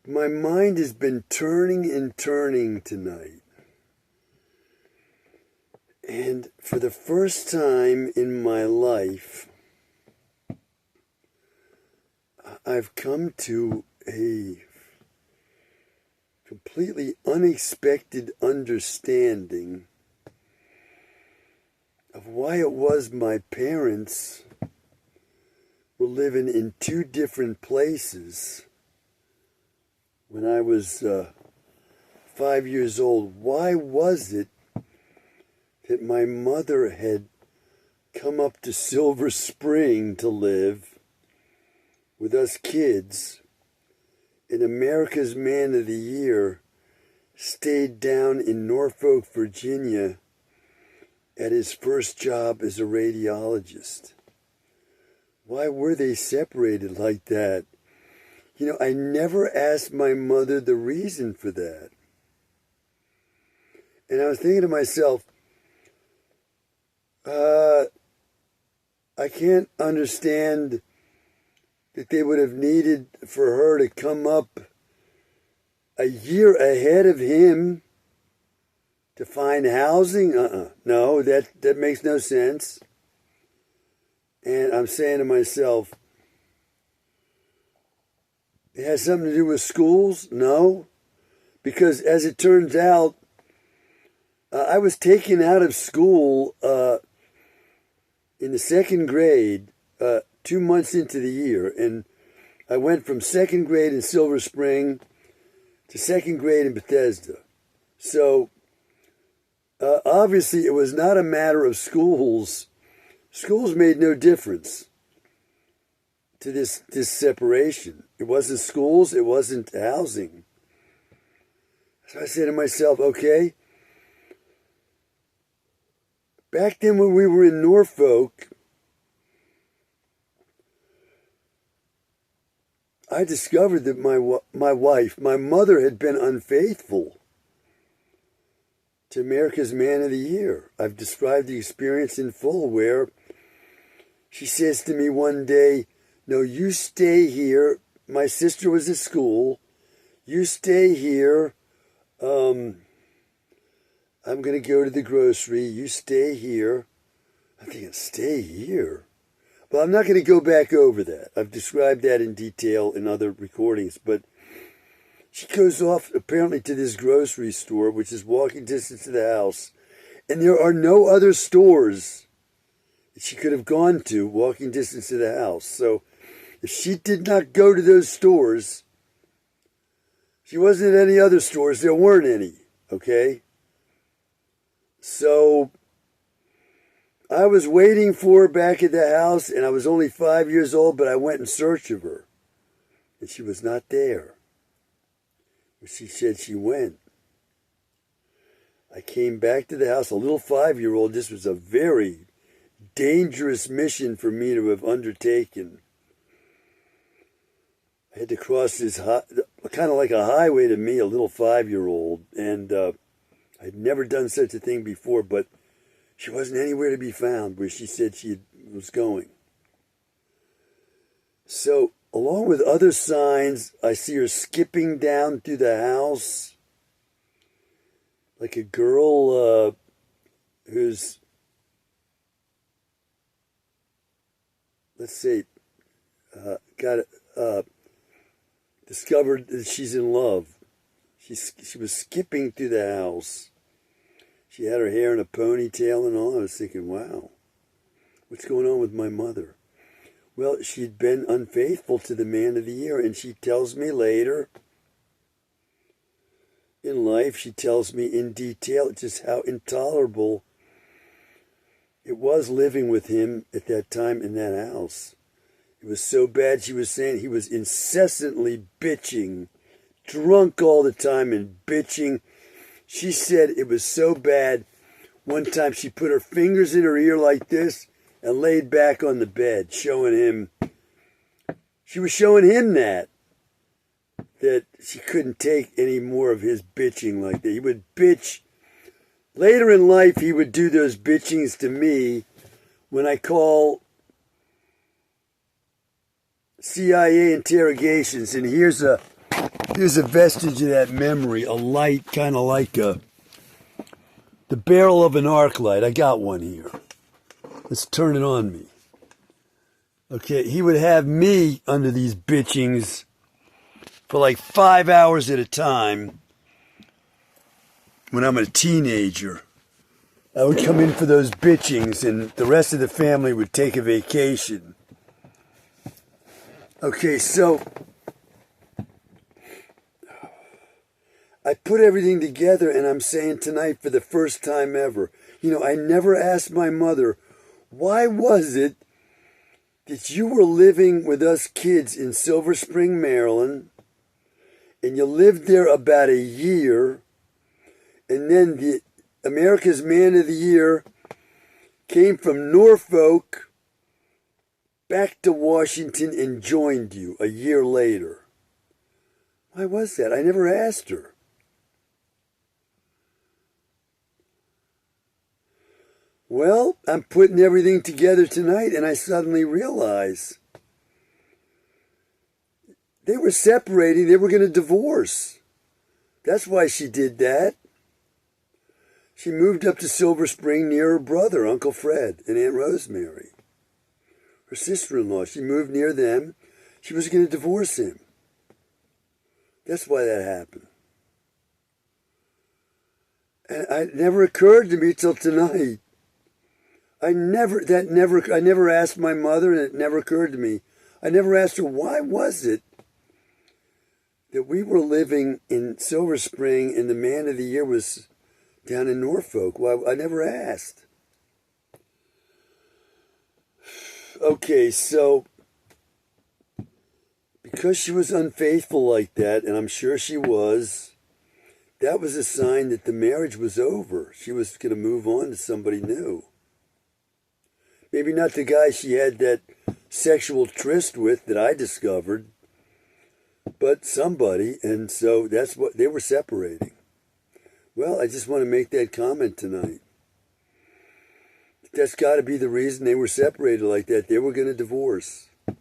My mind has been turning and turning tonight. And for the first time in my life, I've come to a completely unexpected understanding of why it was my parents were living in two different places when I was 5 years old. Why was it that my mother had come up to Silver Spring to live with us kids, and America's Man of the Year stayed down in Norfolk, Virginia at his first job as a radiologist? Why were they separated like that? You know, I never asked my mother the reason for that. And I was thinking to myself, I can't understand that they would have needed for her to come up a year ahead of him to find housing. No, that makes no sense. And I'm saying to myself, it has something to do with schools? No, because as it turns out, I was taken out of school in the second grade 2 months into the year, and I went from second grade in Silver Spring to second grade in Bethesda. So obviously it was not a matter of schools. Schools made no difference to this separation. It wasn't schools, it wasn't housing. So I said to myself, okay, back then when we were in Norfolk, I discovered that my mother had been unfaithful to America's Man of the Year. I've described the experience in full, where she says to me one day, no, you stay here. My sister was at school. You stay here. I'm going to go to the grocery. You stay here. I'm thinking, stay here? Well, I'm not going to go back over that. I've described that in detail in other recordings, but she goes off apparently to this grocery store, which is walking distance to the house, and there are no other stores that she could have gone to walking distance to the house. So if she did not go to those stores, she wasn't at any other stores. There weren't any, okay? So I was waiting for her back at the house, and I was only 5 years old, but I went in search of her, and she was not there. She said she went. I came back to the house, a little 5-year-old. This was a very dangerous mission for me to have undertaken. I had to cross this kind of like a highway to me, a little 5-year-old, and I'd never done such a thing before, but she wasn't anywhere to be found where she said she was going. So, along with other signs, I see her skipping down through the house like a girl who's, let's say, discovered that she's in love. She was skipping through the house. She had her hair in a ponytail and all. I was thinking, wow, what's going on with my mother? Well, she'd been unfaithful to the Man of the Year, and she tells me later in life, she tells me in detail just how intolerable it was living with him at that time in that house. It was so bad, she was saying he was incessantly bitching, drunk all the time and bitching. She said it was so bad, one time she put her fingers in her ear like this and laid back on the bed, showing him, she was showing him that she couldn't take any more of his bitching like that. He would bitch. Later in life, he would do those bitchings to me when I call CIA interrogations, and here's a Here's a vestige of that memory, a light, kind of like the barrel of an arc light. I got one here. Let's turn it on me. Okay, he would have me under these bitchings for like 5 hours at a time when I'm a teenager. I would come in for those bitchings and the rest of the family would take a vacation. Okay, so I put everything together and I'm saying tonight for the first time ever, I never asked my mother, why was it that you were living with us kids in Silver Spring, Maryland, and you lived there about a year, and then the America's Man of the Year came from Norfolk back to Washington and joined you a year later. Why was that? I never asked her. Well, I'm putting everything together tonight and I suddenly realize they were separating. They were going to divorce. That's why she did that. She moved up to Silver Spring near her brother, Uncle Fred, and Aunt Rosemary. Her sister-in-law. She moved near them. She was going to divorce him. That's why that happened. And it never occurred to me till tonight. I never asked my mother, and it never occurred to me. I never asked her, why was it that we were living in Silver Spring and the Man of the Year was down in Norfolk? Why, I never asked. Okay, so because she was unfaithful like that, and I'm sure she was, that was a sign that the marriage was over. She was going to move on to somebody new. Maybe not the guy she had that sexual tryst with that I discovered, but somebody, and so that's what they were separating. Well, I just want to make that comment tonight. That's got to be the reason they were separated like that. They were going to divorce. But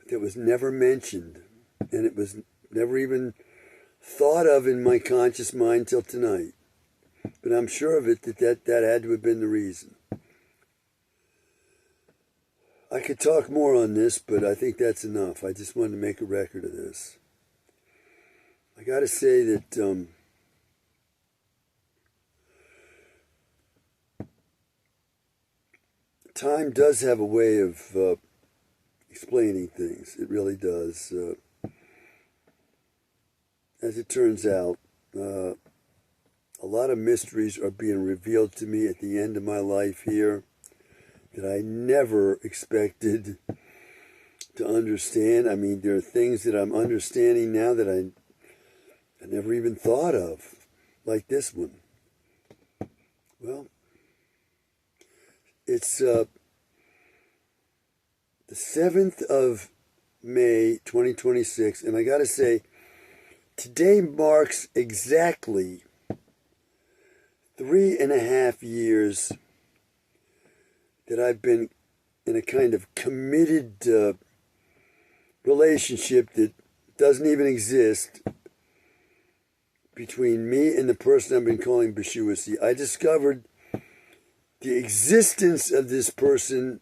that was never mentioned, and it was never even thought of in my conscious mind till tonight. But I'm sure of it that had to have been the reason. I could talk more on this, but I think that's enough. I just wanted to make a record of this. I got to say that time does have a way of explaining things. It really does. As it turns out, a lot of mysteries are being revealed to me at the end of my life here that I never expected to understand. I mean, there are things that I'm understanding now that I never even thought of, like this one. Well, it's the 7th of May, 2026, and I got to say, today marks exactly 3.5 years that I've been in a kind of committed relationship that doesn't even exist between me and the person I've been calling Bashuasi. I discovered the existence of this person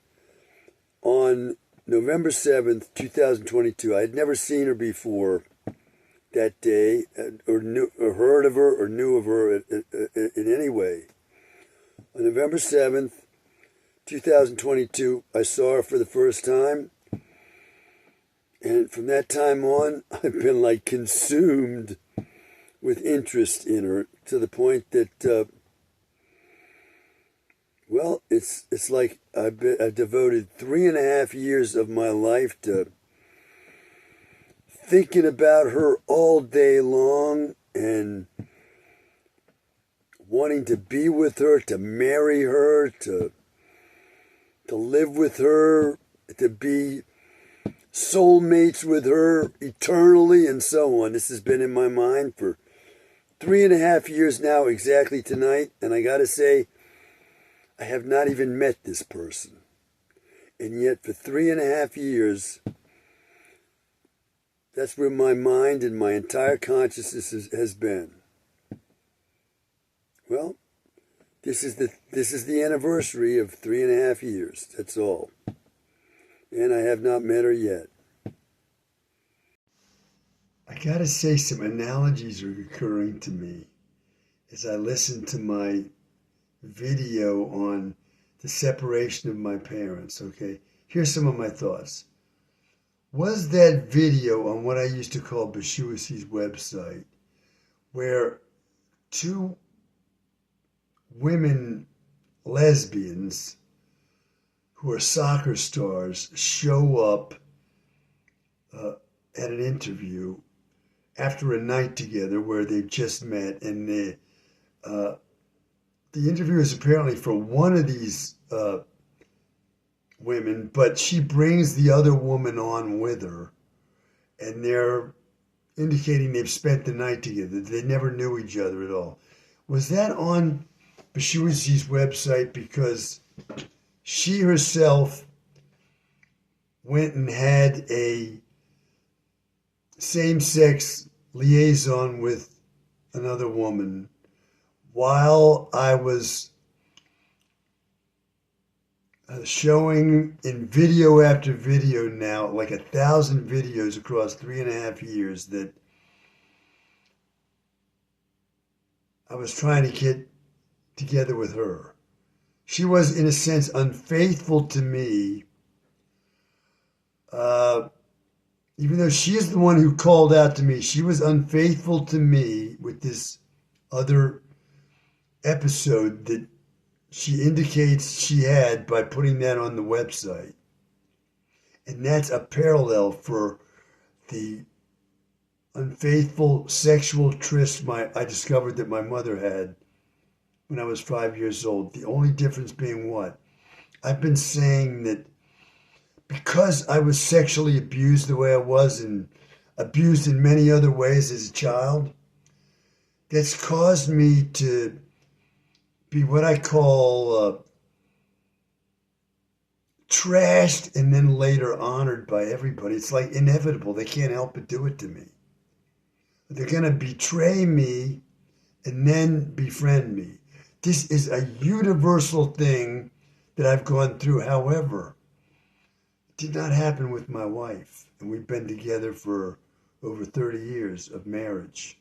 on November 7th, 2022. I had never seen her before that day, or heard of her, or knew of her in any way. On November 7th, 2022, I saw her for the first time. And from that time on, I've been like consumed with interest in her to the point that, well, it's like I've devoted 3.5 years of my life to thinking about her all day long and wanting to be with her, to marry her, to live with her, to be soulmates with her eternally, and so on. This has been in my mind for 3.5 years now, exactly tonight, and I gotta say, I have not even met this person. And yet, for 3.5 years, That's where my mind and my entire consciousness has been. Well, this is the anniversary of 3.5 years. That's all. And I have not met her yet. I gotta say, some analogies are occurring to me as I listen to my video on the separation of my parents, okay? Here's some of my thoughts. Was that video on what I used to call Bashuasi's website, where two women lesbians who are soccer stars show up at an interview after a night together where they've just met, and the interview is apparently for one of these women, but she brings the other woman on with her, and they're indicating they've spent the night together. They never knew each other at all. Was that on Bashuasi's website because she herself went and had a same-sex liaison with another woman while I was showing in video after video now, like 1,000 videos across 3.5 years, that I was trying to get together with her. She was, in a sense, unfaithful to me, even though she is the one who called out to me. She was unfaithful to me with this other episode that she indicates she had by putting that on the website. And that's a parallel for the unfaithful sexual tryst I discovered that my mother had when I was 5 years old. The only difference being what? I've been saying that because I was sexually abused the way I was, and abused in many other ways as a child, that's caused me to be what I call trashed and then later honored by everybody. It's like inevitable. They can't help but do it to me. They're going to betray me and then befriend me. This is a universal thing that I've gone through. However, it did not happen with my wife, and we've been together for over 30 years of marriage.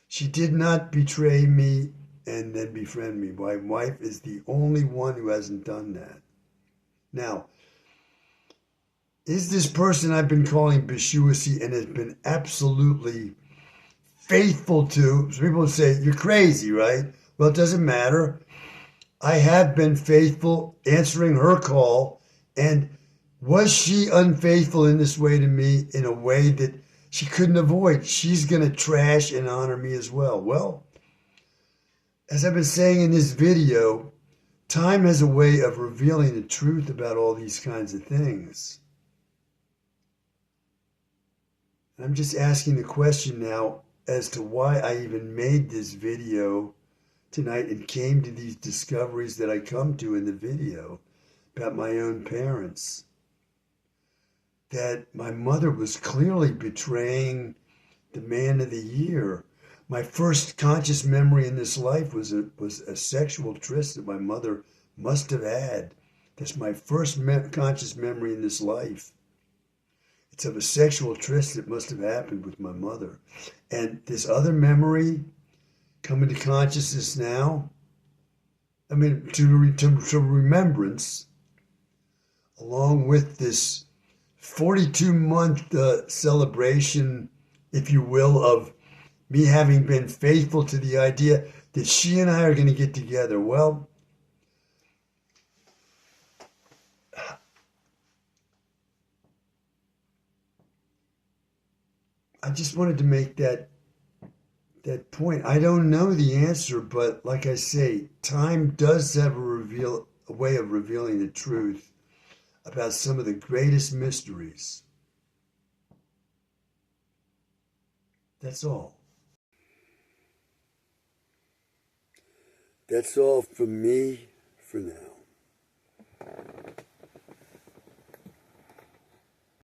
She did not betray me and then befriend me. My wife is the only one who hasn't done that. Now, is this person I've been calling Bashuasi and has been absolutely faithful to? So people would say, you're crazy, right? Well, it doesn't matter. I have been faithful, answering her call. And was she unfaithful in this way to me, in a way that she couldn't avoid? She's going to trash and honor me as well. Well, as I've been saying in this video, time has a way of revealing the truth about all these kinds of things. I'm just asking the question now as to why I even made this video tonight and came to these discoveries that I come to in the video about my own parents. That my mother was clearly betraying the man of the year. My first conscious memory in this life was a sexual tryst that my mother must have had. That's my first conscious memory in this life. It's of a sexual tryst that must have happened with my mother. And this other memory coming to consciousness now, I mean, to remembrance, along with this 42-month celebration, if you will, of me having been faithful to the idea that she and I are going to get together. Well, I just wanted to make that point. I don't know the answer, but like I say, time does have a way of revealing the truth about some of the greatest mysteries. That's all. That's all from me for now.